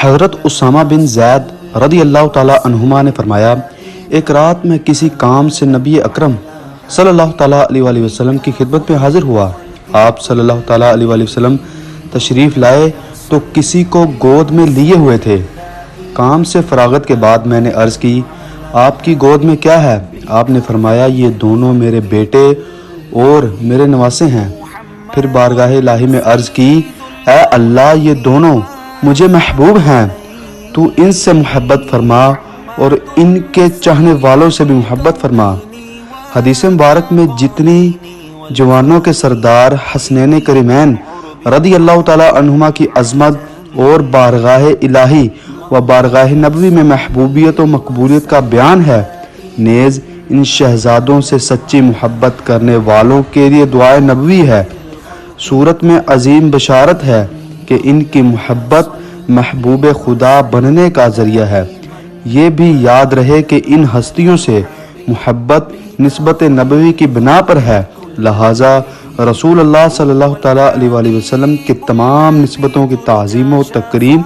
حضرت اسامہ بن زید رضی اللہ تعالیٰ عنہما نے فرمایا، ایک رات میں کسی کام سے نبی اکرم صلی اللہ تعالیٰ علیہ وآلہ وسلم کی خدمت میں حاضر ہوا۔ آپ صلی اللہ تعالیٰ علیہ وآلہ وسلم تشریف لائے تو کسی کو گود میں لیے ہوئے تھے۔ کام سے فراغت کے بعد میں نے عرض کی، آپ کی گود میں کیا ہے؟ آپ نے فرمایا، یہ دونوں میرے بیٹے اور میرے نواسے ہیں۔ پھر بارگاہ الہی میں عرض کی، اے اللہ، یہ دونوں مجھے محبوب ہیں، تو ان سے محبت فرما اور ان کے چاہنے والوں سے بھی محبت فرما۔ حدیث مبارک میں جتنی جوانوں کے سردار حسنین کریمین رضی اللہ تعالیٰ عنہما کی عظمت اور بارگاہ الہی و بارگاہ نبوی میں محبوبیت و مقبولیت کا بیان ہے، نیز ان شہزادوں سے سچی محبت کرنے والوں کے لیے دعائے نبوی ہے۔ صورت میں عظیم بشارت ہے کہ ان کی محبت محبوب خدا بننے کا ذریعہ ہے۔ یہ بھی یاد رہے کہ ان ہستیوں سے محبت نسبت نبوی کی بنا پر ہے، لہٰذا رسول اللہ صلی اللہ تعالیٰ علیہ وآلہ وسلم کے تمام نسبتوں کی تعظیم و تکریم